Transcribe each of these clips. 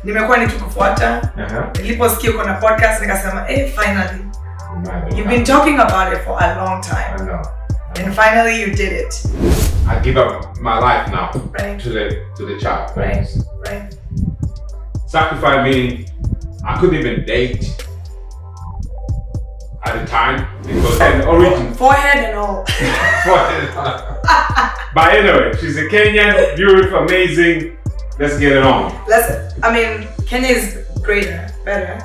Nimekuwa nikikufuata. Niliposikia uko na podcast nikasema, finally. You've been talking about it for a long time. I know. And finally you did it. I give up my life now. Right. To the child. Right. Sacrifice me. I couldn't even date at the time because forehead and all. But anyway, she's a Kenyan, beautiful, amazing. Let's get it on. Kenya is greater, better.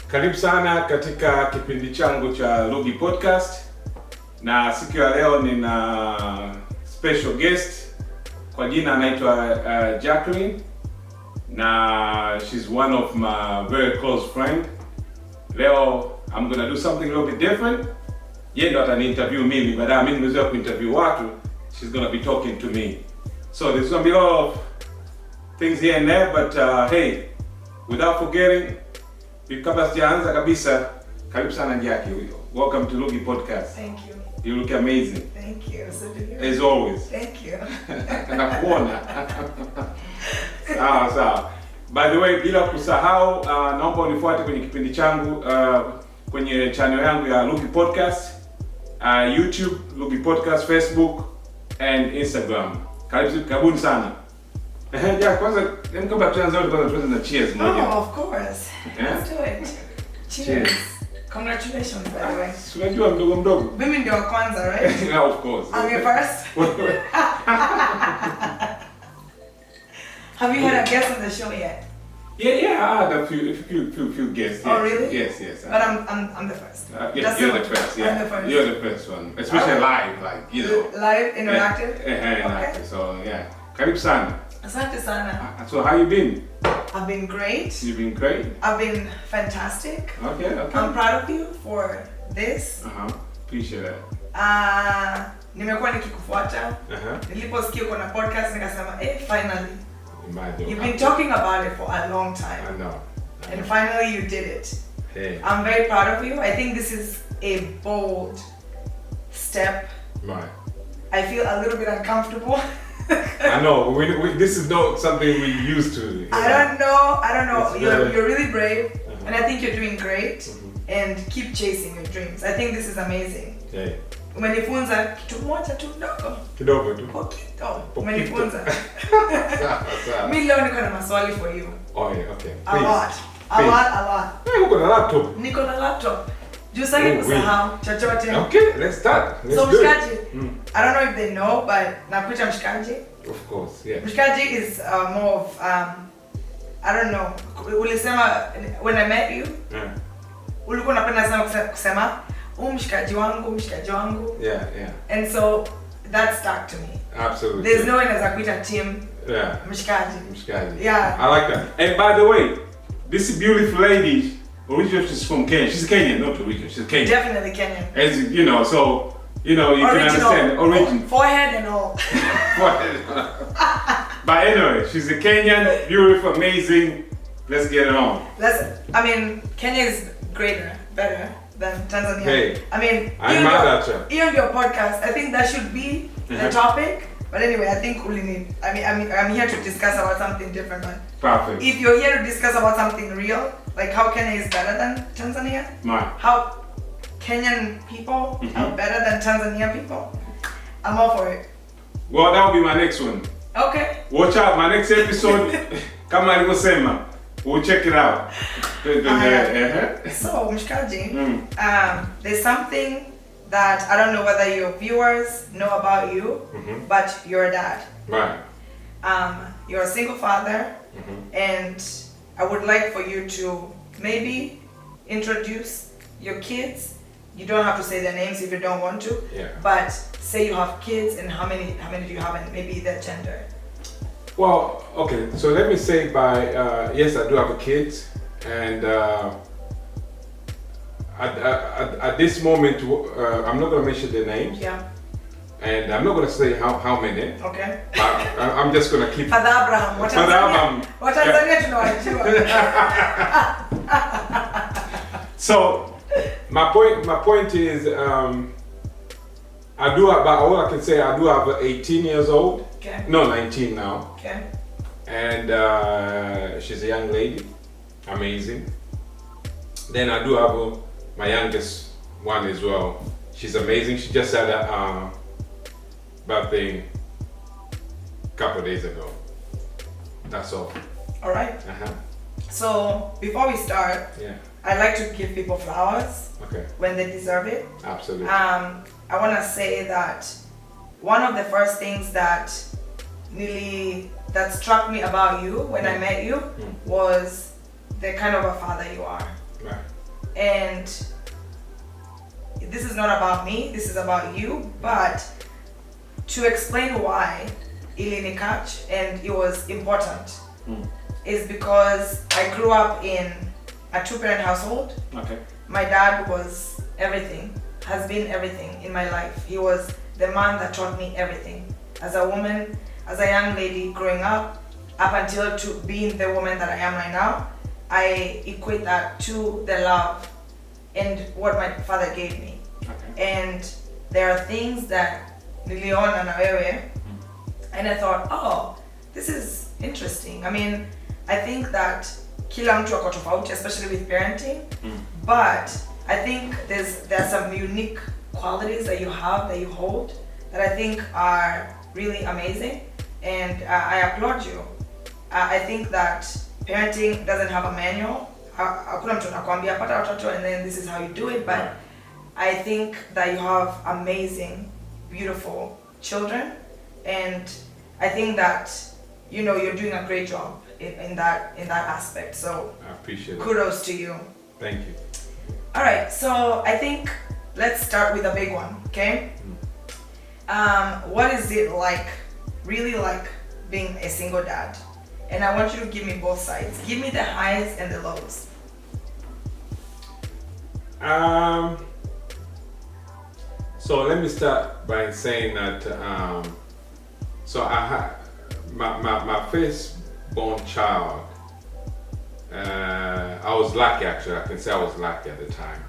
Karibu sana katika kipindi changu cha Lughie podcast, na siku ya leo nina special guest kwa jina anaitwa Jacqueline, na she's one of my very close friend. Leo I'm gonna do something a little bit different. Yeye ndo atani-interview mimi, baadaye mimi nimezoea kuinterview watu. She's gonna be talking to me. So there's gonna be a lot of things here and there, but hey, without forgetting, kabla sijaanza kabisa, karibu sana Jackie. Welcome to Lughie podcast. Thank you. You look amazing. Thank you. So do you. As always. Thank you. Nakuona. Sawa. By the way, bila kusahau, naomba unifuate kwenye kipindi changu kwenye channel yangu ya Lughie podcast, YouTube Lughie podcast, Facebook and Instagram. Karibuni sana. Kwanza kabla tuanze na cheers moja. Oh, of course. Yeah? Let's do it. Cheers. Congratulations, by the way. Unajua mdogo. Mimi ndio wa kwanza, right? Yeah, of course. I'm your first. Have you had a guest on the show yet? Yeah, I had a few guests. Yes. Oh, really? Yes. But I'm the first. Yes, you're the first. Yeah, I'm the first. You're the first one, especially live, like Live, interactive. Interactive. Okay. So yeah, karibu sana. Asante sana. So how you been? I've been great. You've been great. I've been fantastic. Okay. I'm proud of you for this. Appreciate that. Nimekuwa nikikufuata. Niliposikia uko na podcast nikasema, finally. You've been talking about it for a long time. I know. And finally you did it. Hey. I'm very proud of you. I think this is a bold step. Right. I feel a little bit uncomfortable. I know. This is not something we used to. I don't know. You're really brave, and I think you're doing great. And keep chasing your dreams. I think this is amazing. Yeah. Umenifunza kitu moja tu ndogo. Kidogo tu. Pokito. Umenifunza. Sawa. Mimi leo niko na maswali for you. Oh yeah, okay. A lot. Hey, uko na laptop. Niko na laptop. Jusaki kusahau chochote. Okay, let's start. So mshikaji, I don't know if they know, but nakuita mshikaji. Of course, yeah. Mshikaji is more of I don't know. Ulisema when I met you. Yeah. Ulikuwa unapenda sana kusema mshikaji wangu. Yeah. And so that stuck to me. Absolutely. There's no one as kuita team. Yeah. Mshikaji. Yeah. I like that. And by the way, this beautiful lady, originally she's from Kenya. She's Kenyan, not original. She's Kenyan. Definitely Kenyan. As you know, so you can understand origin. Forehead and all. But anyway, she's a Kenyan, beautiful, amazing. Let's get it on. Kenya is greater, better than Tanzania. Hey, I'm mad at you. Even your podcast, I think that should be the topic. But anyway, I think I'm here to discuss about something different. But perfect. If you're here to discuss about something real, like how Kenya is better than Tanzania, how Kenyan people are better than Tanzania people, I'm all for it. Well, that will be my next one. Okay. Watch out, my next episode. Kama alivyosema, we'll check it out. So, Mshikaji, there's something that I don't know whether your viewers know about you, but you're a dad. Right. You're a single father, and I would like for you to maybe introduce your kids. You don't have to say their names if you don't want to. Yeah. But say you have kids, and how many do you have, and maybe their gender. Well, okay. So let me say yes, I do have a kid, and at this moment, I'm not going to mention their names. Yeah. And I'm not going to say how many. Okay. I'm just going to keep. Father Abraham. What Tanzania tunawajua. So my point is I do have, but all I can say, I do have 18 years old. Okay. No, 19 now. Okay. And she's a young lady, amazing. Then I do have my youngest one as well. She's amazing. She just had a birthday a couple of days ago. That's all. All right. So before we start, I like to give people flowers when they deserve it. Absolutely. I want to say that one of the first things that struck me about you when I met you was the kind of a father you are. Right. And this is not about me, this is about you, but to explain why Ilinikach and it was important is because I grew up in a two-parent household. Okay. My dad was everything, has been everything in my life. He was the man that taught me everything. As a woman, as a young lady growing up until to being the woman that I am right now, I equate that to the love and what my father gave me. And there are things that niliona na wewe, and I thought, oh, this is interesting. I mean, I think that kila mtu ako tofauti, especially with parenting, but I think there's some unique qualities that you have, that you hold, that I think are really amazing, and I applaud you. I think that parenting doesn't have a manual. Hakuna mtu anakuambia pata watoto and then this is how you do it, but I think that you have amazing, beautiful children, and I think that you're doing a great job in that aspect. So I appreciate it. Kudos to you. Thank you. All right, so I think let's start with a big one, okay? What is it really like being a single dad? And I want you to give me both sides. Give me the highs and the lows. So let me start by saying that so I had my firstborn child. I was lucky, actually. I can say I was lucky at the time,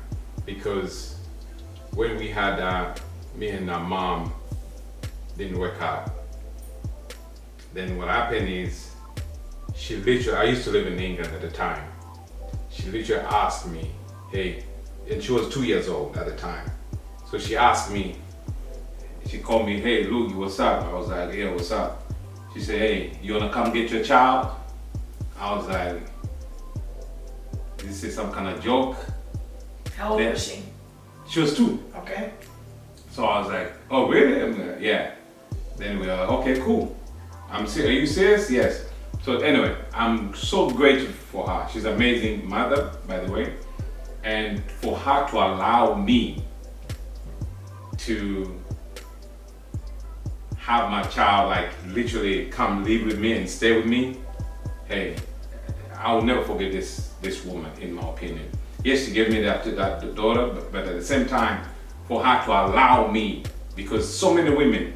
because when we had me and our mom didn't work out. Then what happened is she literally, I used to live in England at the time. She literally asked me, hey, and she was 2 years old at the time. So she asked me, she called me, hey, Lughie, what's up? I was like, yeah, what's up? She said, hey, you wanna come get your child? I was like, this is some kind of joke. How old was she? She was 2. Okay. So I was like, oh, really? I'm like, yeah. Then we were like, okay, cool. Are you serious? Yes. So anyway, I'm so grateful for her. She's an amazing mother, by the way. And for her to allow me to have my child literally come live with me and stay with me, hey, I will never forget this woman, in my opinion. Yes, she gave me that daughter, but at the same time, for her to allow me, because so many women,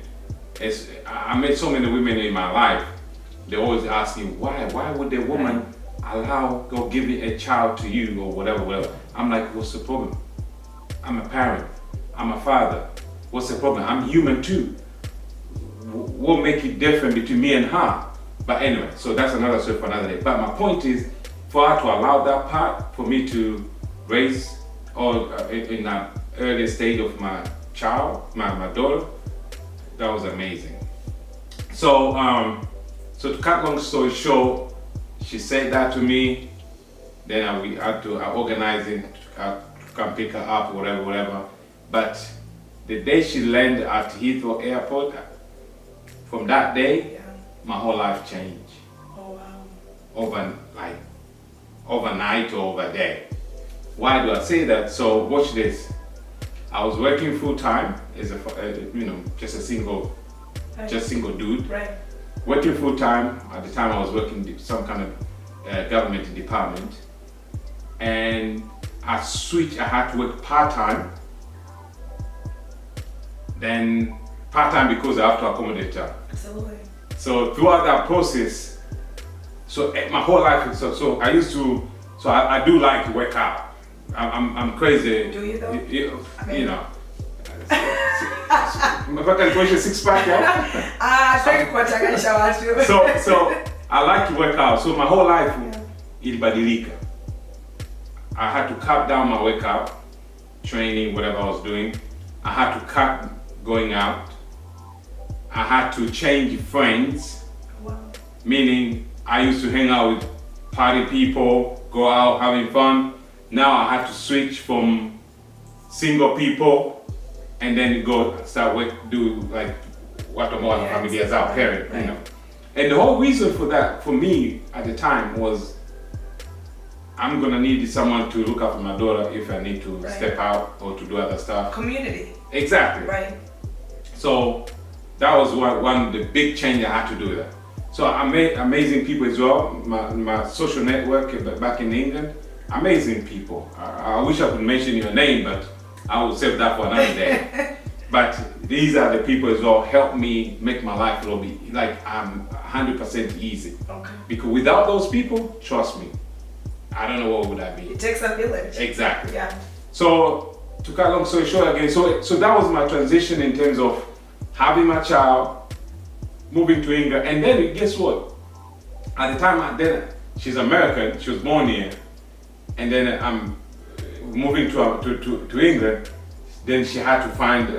I met so many women in my life, they always ask me, why would a woman allow or give a child to you or whatever. I'm like, what's the problem? I'm a parent, I'm a father. What's the problem? I'm human too. What make it different between me and her? But anyway, so that's another story for another day. But my point is, for her to allow that part, for me to raise, or in that early stage of my child, my daughter, that was amazing. So, so to cut long story short, she said that to me. Then we had to organize it, to come pick her up, whatever. But the day she landed at Heathrow Airport, from that day, my whole life changed. Oh wow! Overnight or over day. Why do I say that? So watch this. I was working full time as just a single dude. Right. Working full time. At the time, I was working some kind of government department, and I switched. I had to work part time. Then part time because I have to accommodate her. Absolutely. So throughout that process, so my whole life, so I used to, so I do like to work out. I'm crazy. Do you though? Mpaka nikuonyeshe six pack ya. Sitaki kuwachanganyisha watu. So I like to work out. So my whole life ilibadilika. I had to cut down my workout, training, whatever I was doing. I had to cut going out. I had to change friends. Wow. Meaning I used to hang out with party people, go out having fun. Now I had to switch from single people and then go start do like what about familia as our parent, you know. And the whole reason for that, for me at the time, was I'm gonna need someone to look after my daughter if I need to step out or to do other stuff. Community. Exactly. Right. So that was one of the big change I had to do that. So I met amazing people as well. My social network back in England, amazing people. I wish I could mention your name, but I will save that for another day. But these are the people as well help me make my life a little bit like 100% easy. Okay. Because without those people, trust me, I don't know what would I be. It takes a village. Exactly. Yeah. So to cut long story short again, so that was my transition in terms of having my child, moving to England, and then guess what? At the time, she's American. She was born here, and then I'm moving to England. Then she had to find.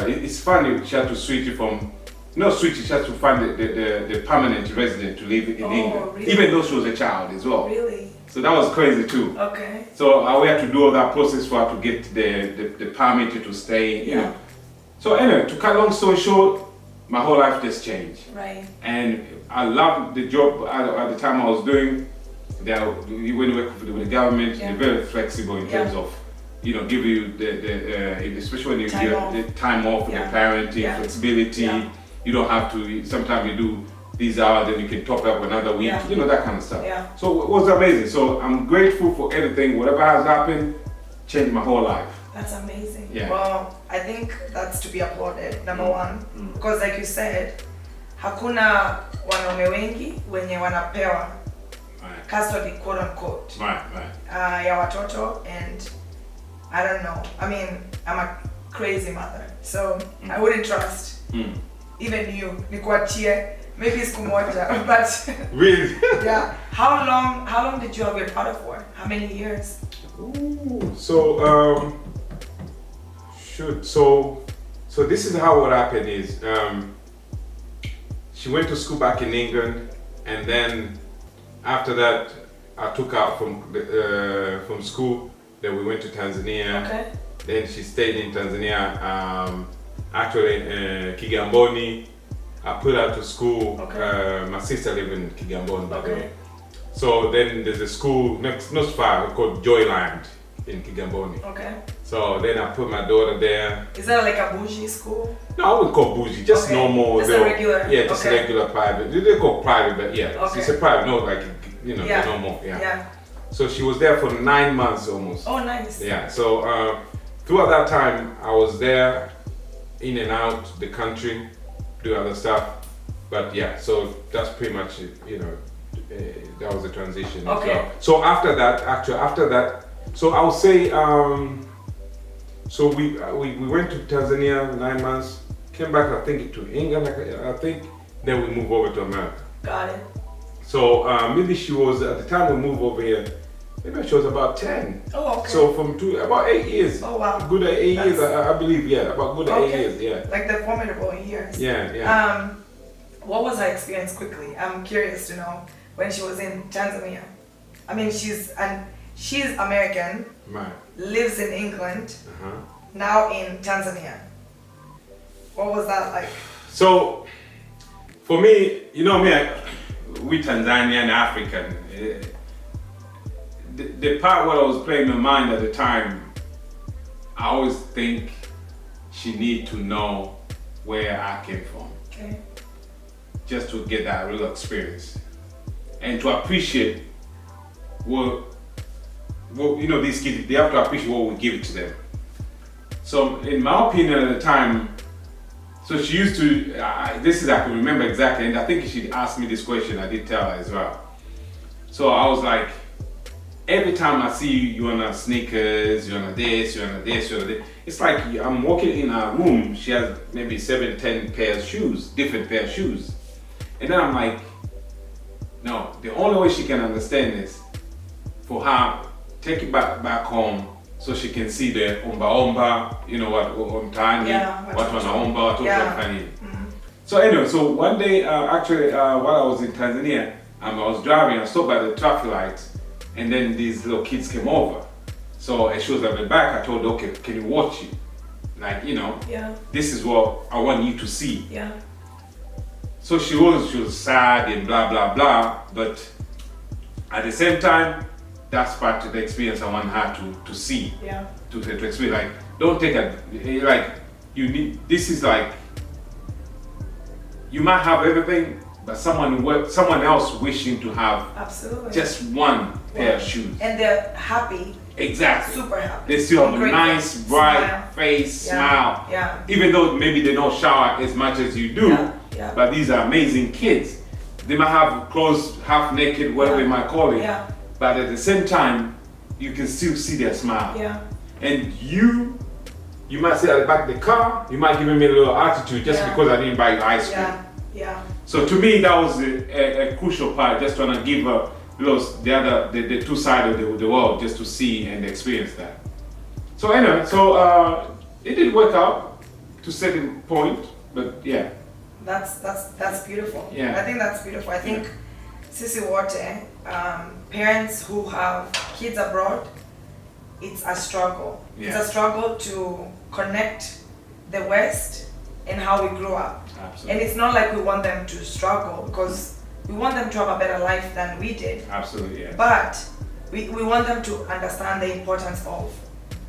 It's funny. She had to switch from. No switch. She had to find the permanent resident to live in England, really? even though she was a child as well. Really? So that was crazy too. Okay. So we had to do all that process for her to get the permit to stay. You know. So anyway, to cut long story short, my whole life just changed. Right. And I loved the job at the time I was doing. When you work with the government, they're very flexible in terms of, you know, give you the especially when you get the time off, the parenting, flexibility. Yeah. You don't have to. Sometimes you do these hours, then you can top up another week. You know, that kind of stuff. Yeah. So it was amazing. So I'm grateful for everything. Whatever has happened, changed my whole life. That's amazing. Yeah. Well, I think that's to be applauded, number one. Because like you said, hakuna wanaume wengi wenye wanapewa custody, quote unquote, ya watoto, and I don't know. I mean, I'm a crazy mother, so I wouldn't trust even you. Nikuachie maybe siku moja, but really? Yeah. How long did you have your daughter for? How many years? Ooh, so so this is how what happened is she went to school back in England, and then after that I took her from school. Then we went to Tanzania. Okay. Then she stayed in Tanzania, actually Kigamboni. I put her to school. Okay. My sister lived in Kigamboni, by the way. So then there's a school not far called Joyland in Kigamboni. Okay. So then I put my daughter there. Is that like a bougie school? No, I wouldn't call bougie, just normal. Just a regular? Yeah, just regular private. They call private, but it's a private, no, like, you know, normal, yeah. So she was there for 9 months almost. Oh, nice. Yeah, so throughout that time, I was there, in and out the country, do other stuff. But yeah, so that's pretty much it, you know, that was the transition. Okay. So after that, so I would say, so we went to Tanzania 9 months, came back I think to England, I think, then we moved over to America. Got it. So maybe she was, at the time we moved over here, maybe she was about 10. Oh, okay. So from about 8 years. Oh, wow. Good 8 years, I believe, about good 8 years, yeah. Like the formidable years. Yeah. What was her experience quickly? I'm curious to know when she was in Tanzania. I mean, she's American, right. Lives in England, now in Tanzania. What was that like? So, for me, you know me, we Tanzanian, African. The part what I was playing in my mind at the time, I always think she need to know where I came from. Okay. Just to get that real experience. And to appreciate what you know, these kids, they have to appreciate what we give it to them. So in my opinion at the time, so she used to, this is I can remember exactly, and I think she asked me this question, I did tell her as well. So I was like, every time I see you, you're on a sneakers, you're on a this, you're on a this, you're on a this. It's like I'm walking in a room, she has maybe 7, 10 pairs of shoes, different pair of shoes. And then I'm like, no, the only way she can understand is for her, take it back home so she can see the omba, you know what, omtani, what wanaomba, what wanafanya. So anyway, so one day, while I was in Tanzania, I was driving, I stopped by the traffic lights, and then these little kids came over. So as she was at the back, I told her, okay, can you watch it? Like, you know, this is what I want you to see. So she was sad and blah, blah, blah, but at the same time, that's part of the experience I want her to see. To experience, like, don't take it, like, you need, this is like, you might have everything, but someone else wishing to have just one pair of shoes. And they're happy. Exactly. Super happy. They still have a nice, bright face, smile. Even though maybe they don't shower as much as you do, but these are amazing kids. They might have clothes half naked, whatever you might call it, but at the same time, you can still see their smile. And you might sit at the back of the car, you might give me a little attitude just because I didn't buy you ice cream. So to me, that was a crucial part, just trying to give the two sides of the world just to see and experience that. So anyway, it did work out to a certain point, but yeah. That's beautiful. I think that's beautiful. I think Sisi Wote, parents who have kids abroad, it's a struggle. It's a struggle to connect the West and how we grew up. Absolutely. And it's not like we want them to struggle, because we want them to have a better life than we did. Absolutely, yeah. But we want them to understand the importance of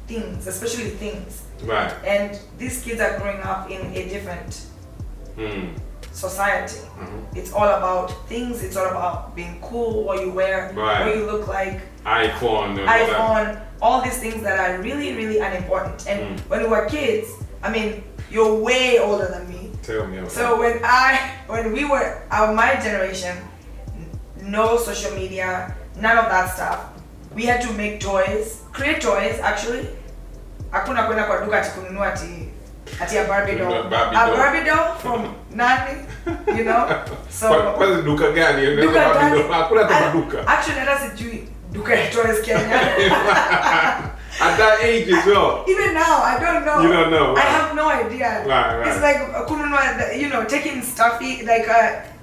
things, especially things. Right. And these kids are growing up in a different society. It's all about things, it's all about being cool, what you wear, what you look like. iPhone, all these things that are really, really unimportant. And when we were kids, I mean, you're way older than me. Tell me about So when we were, my generation, no social media, none of that stuff. We had to make toys, create toys actually. Hakuna kwenda kwa duka ati kununua ati a Barbie doll. A Barbie doll from nani, you know? So kwa duka gani? Hakuna kwa duka. Actually hata sijui duka ya toys Kenya. At that age as well. Even now, I don't know. You don't know. Right? I have no idea. Right. It's like kununua, you know, taking stuffy, like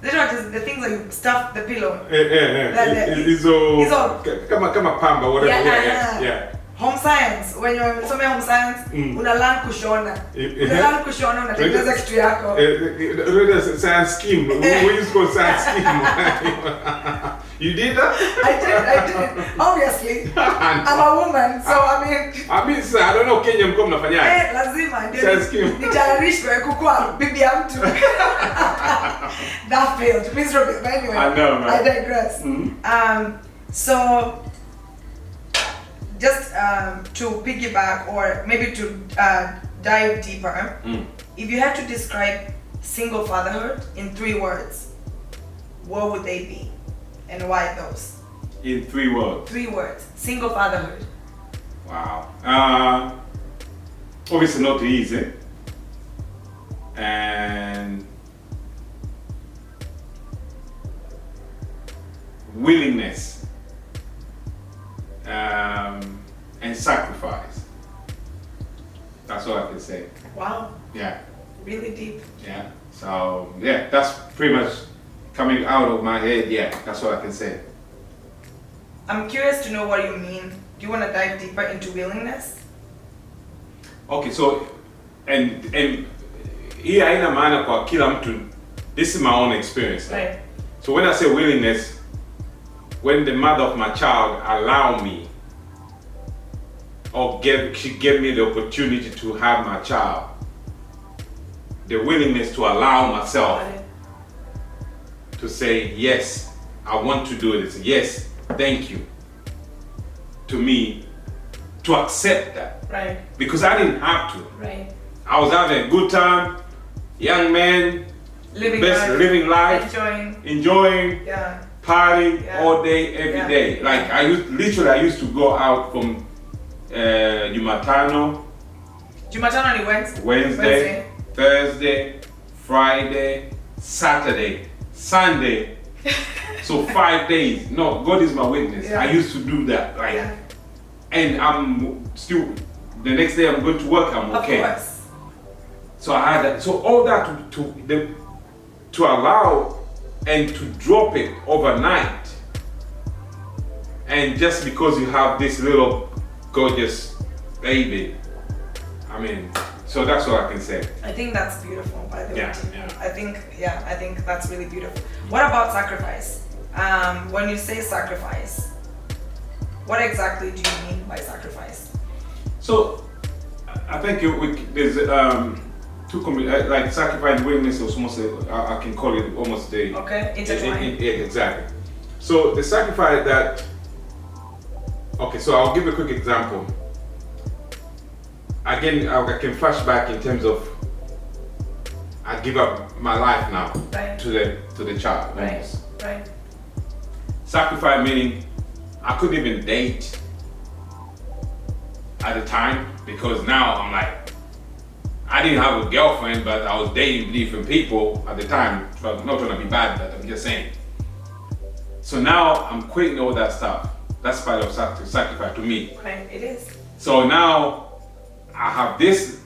the things that you stuff the pillow. It's all kama pamba, whatever. Yeah. Home science. When you're somewhere home science, una learn kushona. Una unatengeneza kitu yako. Science scheme. We used to call science scheme. You did that? I did. Obviously. I'm a woman, so I mean, sir, I don't know Kenya mko mnafanyaje? Lazima ndio nitayarishwe kukua bibi ya mtu. That failed. Miserably. But anyway, I know, man. I digress. So just to piggyback, or maybe to dive deeper, if you had to describe single fatherhood in 3 words, what would they be? And why those? In 3 words? 3 words. Single fatherhood. Wow. Obviously not easy. And willingness. And sacrifice. That's all I can say. Wow. Yeah. Really deep. Yeah. So yeah, that's pretty much coming out of my head. Yeah, that's all I can say. I'm curious to know what you mean. Do you want to dive deeper into willingness? Okay, so and hii haina maana kwa kila mtu. This is my own experience. Right. So when I say willingness, when the mother of my child allowed me, or she gave me the opportunity to have my child, the willingness to allow myself to say, yes, I want to do this. Yes, thank you. To me, to accept that. Right. Because I didn't have to. Right. I was having a good time, young man, living life, enjoying. Yeah. party all day, every day. Like I used to go out from Jumatano ni Wednesday, Thursday, Friday, Saturday, Sunday. So 5 days. No, God is my witness. Yeah. I used to do that. And I'm still, the next day I'm going to work, I'm okay. Of course. So I had that. So all that to allow and to drop it overnight. And just because you have this little gorgeous baby, I mean, so that's all I can say. I think that's beautiful, by the way. Yeah. I think that's really beautiful. What about sacrifice? When you say sacrifice, what exactly do you mean by sacrifice? So, I think there's like sacrifice and willingness is almost I can call it almost the intertwined. Exactly. So the sacrifice that. Okay, so I'll give a quick example. Again, I can flash back in terms of I give up my life now to the child. Right. Sacrifice meaning I couldn't even date at the time because now I'm like I didn't have a girlfriend, but I was dating different people at the time. I'm not trying to be bad, but I'm just saying. So now I'm quitting all that stuff. That's part of sacrifice to me. Right, it is. So now I have this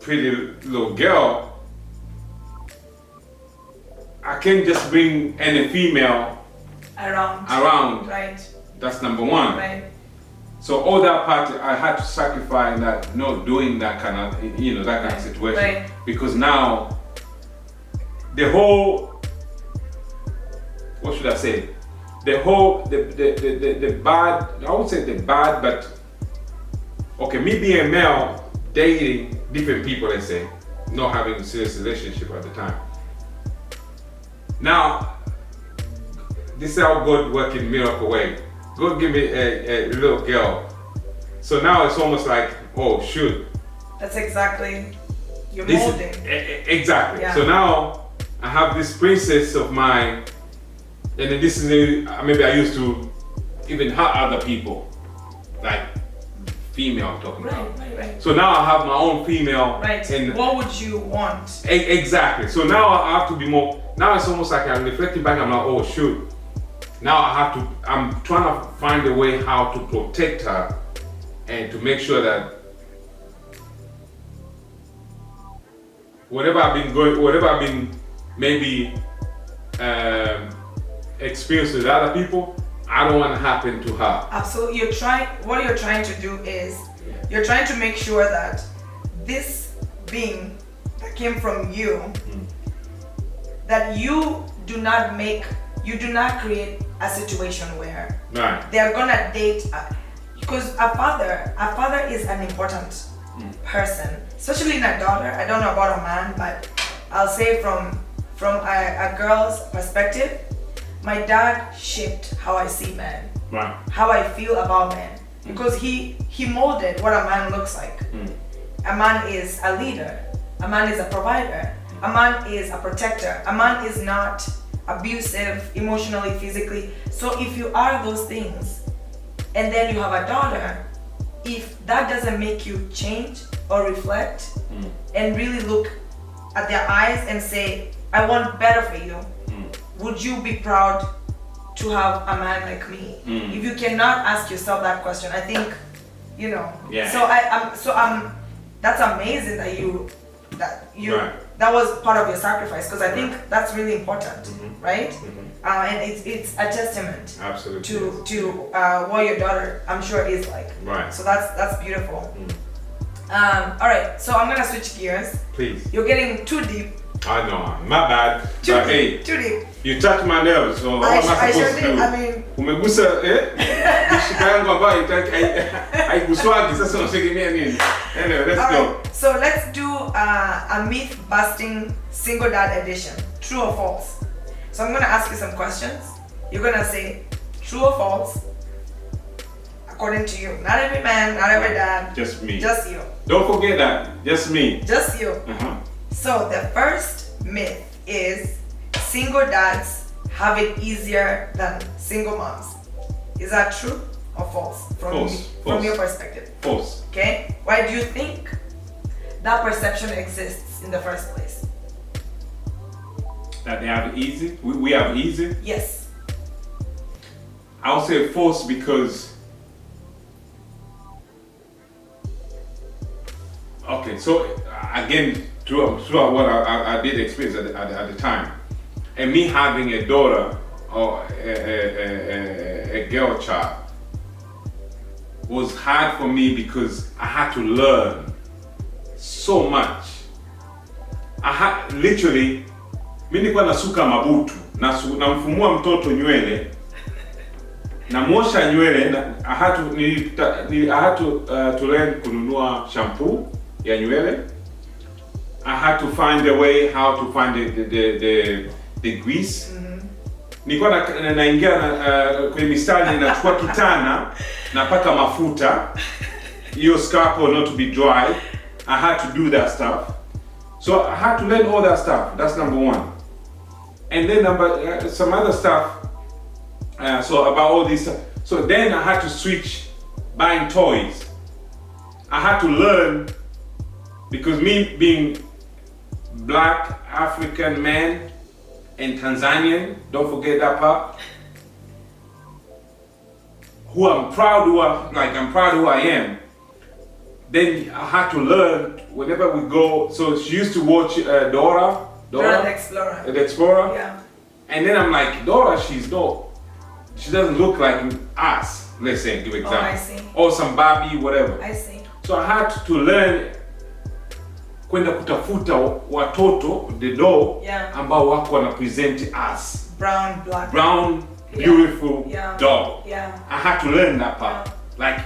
pretty little girl. I can't just bring any female around. Right. That's number one. Right. So all that part I had to sacrifice that, not doing that kind of, that kind of situation. Right. Because now the whole, what should I say? The whole, the bad, I would say the bad, but okay, me being a male, dating different people, let's say, not having a serious relationship at the time. Now, this is how God works in miracle way. God give me a little girl. So now it's almost like, oh shoot. That's exactly, you're molding. Exactly. Yeah. So now I have this princess of mine, and then this is maybe I used to even hurt other people, like female I'm talking about. Right. So now I have my own female. Right. And what would you want? Exactly. So now I have to be more. Now it's almost like I'm reflecting back. I'm like, oh shoot. Now I'm trying to find a way how to protect her and to make sure that whatever I've been maybe experienced with other people, I don't want to happen to her. Absolutely. What you're trying to do is you're trying to make sure that this being that came from you, that you do not create a situation where they're gonna date, because a father is an important person, especially in a daughter. I don't know about a man, but I'll say from a girl's perspective, my dad shaped how I see men, how I feel about men, because he molded what a man looks like. A man is a leader, a man is a provider, a man is a protector, a man is not abusive emotionally, physically. So if you are those things and then you have a daughter, if that doesn't make you change or reflect and really look at their eyes and say, I want better for you, would you be proud to have a man like me? If you cannot ask yourself that question, I think, So that's amazing that was part of your sacrifice, because I think that's really important, right? And it's a testament to what your daughter, I'm sure, is like. Right. So that's beautiful. All right, so I'm gonna switch gears. Please. You're getting too deep. I know, my bad. Too deep. You touched my nerves, so what am I supposed to do? I mean, umegusa mishika yangu ambayo haiguswagi, sasa unategemea nini? Anyway, let's go. So let's do a myth busting single dad edition. True or false? So I'm gonna ask you some questions. You're gonna say true or false according to you. Not every man, not every dad. Just me. Just you. Don't forget that. Just me. Just you. So the first myth is single dads have it easier than single moms. Is that true or false? From your perspective? False. Okay. Why do you think that perception exists in the first place? That they have it easy? We have it easy? Yes. I'll say false because, okay, so again, throughout what I did experience at the time, and me having a daughter or a girl child was hard for me because I had to learn so much. I had literally, mimi nilikuwa nasuka mabutu, namfumua mtoto nywele, namosha nywele, I had to learn kununua shampoo ya nywele. I had to find a way how to find the grease. Nilikuwa naingia kwenye mistari nachukua kitana napaka mafuta hiyo scalp not to be dry. I had to do that stuff. So I had to learn all that stuff. That's number one. And then some other stuff. So about all this stuff. So then I had to switch buying toys. I had to learn, because me being Black African man and Tanzanian, don't forget that part. I'm proud who I am. Then I had to learn whenever we go. So she used to watch Dora the Explorer. Yeah. And then I'm like, Dora, she doesn't look like us. Let's say, give example. Oh, I see. Or some Barbie, whatever. I see. So I had to learn kwenda kutafuta watoto the doll ambao wako wana present us. Brown, beautiful doll. Yeah. I had to learn that part. Like,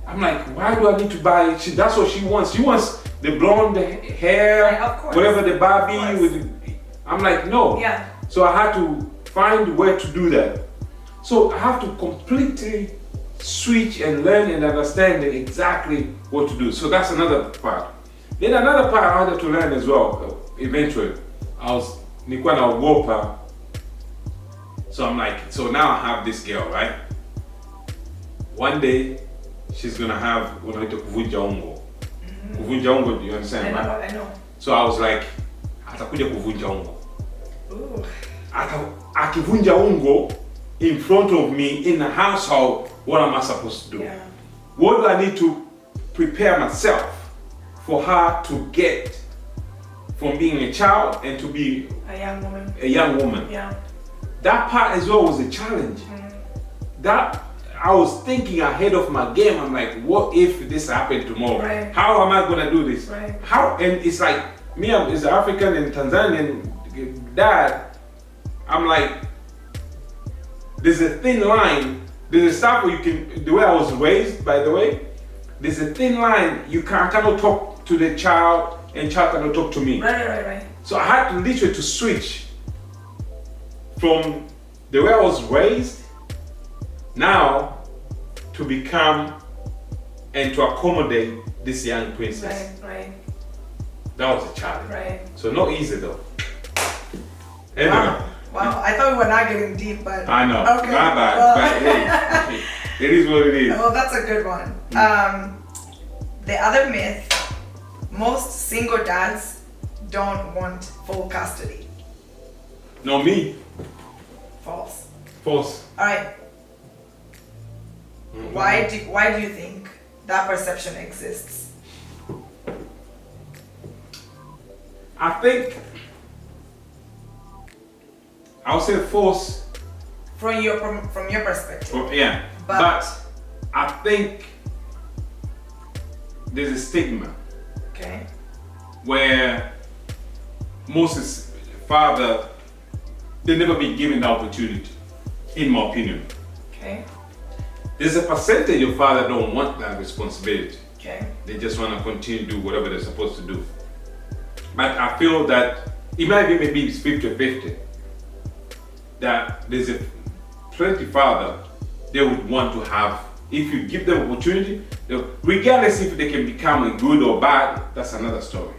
I'm like, why do I need to buy? That's what she wants. She wants the blonde hair, whatever the Barbie with. I'm like, no. Yeah. So I had to find where to do that. So I have to completely switch and learn and understand exactly what to do. So that's another part. Then another part I had to learn as well. Eventually, nilikuwa naogopa. So I'm like, so now I have this girl, right? One day, she's gonna have unaita kuvunja ungo. Kuvunja ungo, do you understand? I know. So I was like, atakuja kuvunja ungo. Ooh. Akivunja ungo in front of me in the household, what am I supposed to do? Yeah. What do I need to prepare myself for her to get from being a child and to be a young woman? Yeah. That part as well was a challenge. That I was thinking ahead of my game. I'm like, what if this happened tomorrow? Right. How am I gonna do this? Right. How? And it's like me as an African and Tanzanian dad. I'm like, there's a thin line. There's a stuff where you can. The way I was raised, by the way, there's a thin line. I cannot talk to the child, and child cannot talk to me. Right. So I had to literally to switch from the way I was raised now to become and to accommodate this young princess. Right. That was a challenge. Right. So not easy though. Anyway. Wow. I thought we were not getting deep, but I know. Okay. My bad. But hey, it is what it is. Well, that's a good one. The other myth: most single dads don't want full custody. No, me. False. False. All right. Why do you think that perception exists? I think I'll say false. From your perspective. Yeah. But I think there's a stigma. Okay. Where Moses' father, they never been given the opportunity, in my opinion. Okay. There's a percentage of father don't want that responsibility. Okay. They just want to continue to do whatever they're supposed to do. But I feel that it might be maybe it's 50-50. That there's a plenty father they would want to have, if you give them opportunity, regardless if they can become good or bad, that's another story.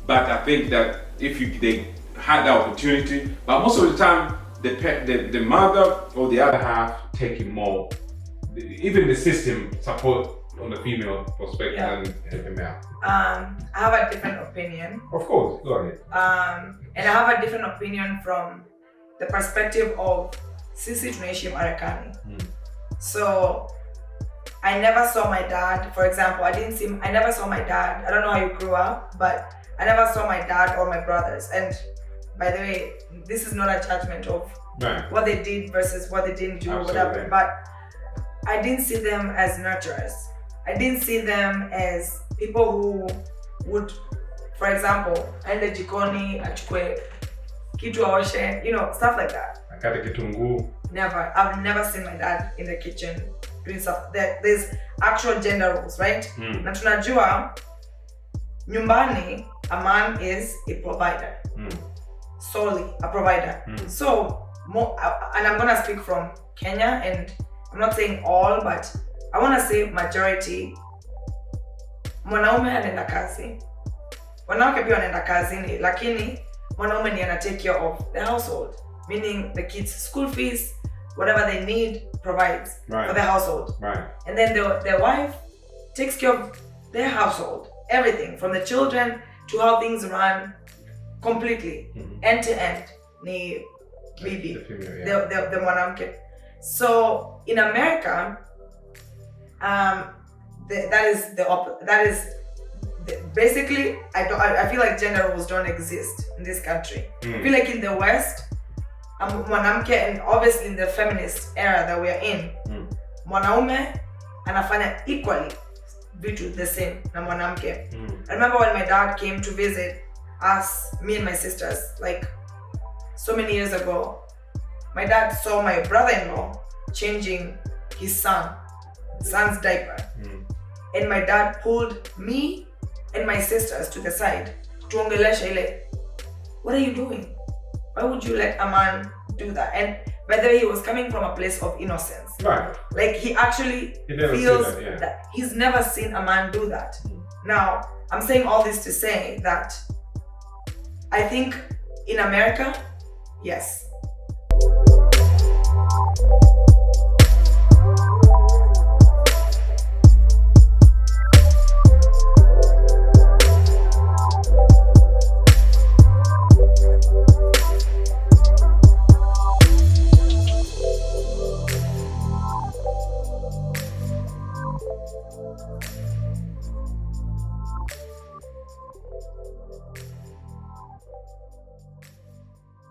But I think that if they had the opportunity, but most of the time the mother or the other half taking more. Even the system support on the female perspective than the male. I have a different opinion. Of course, go ahead. And I have a different opinion from the perspective of sisi tunaishi Marekani. So I never saw my dad, for example, I never saw my dad. I don't know how you grew up, but I never saw my dad or my brothers. And by the way, this is not a judgment of what they did versus what they didn't do or whatever, but I didn't see them as nurturers. I didn't see them as people who would, for example, aende jikoni, achukue kitu aoshe, stuff like that. Akate kitunguu. Never. I've never seen my dad in the kitchen doing stuff. There's actual gender roles, right? Na tunajua nyumbani, a man is a provider. Solely a provider. So, and I'm gonna speak from Kenya, and I'm not saying all, but I want to say majority. Mwanaume anaenda kazi. Wanawake pia wanaenda kazini, lakini mwanaume ndiye ana take care of the household, meaning the kids' school fees, whatever they need, provides for the household. And then the wife takes care of their household, everything from the children to how things run completely, end to end. Ni bibi, the mwanamke. So in America, basically I feel like gender roles don't exist in this country. I feel like in the West, mwanamke, and obviously in the feminist era that we are in, mwanaume anafanya equally vitu the same na mwanamke. I remember when my dad came to visit us, me and my sisters, like so many years ago. My dad saw my brother-in-law changing his son's diaper. And my dad pulled me and my sisters to the side. Tuongelesha ile, what are you doing? Why would you let a man do that? And by the way, he was coming from a place of innocence. Like he actually feels that he's never seen a man do that. Now, I'm saying all this to say that I think in America, yes.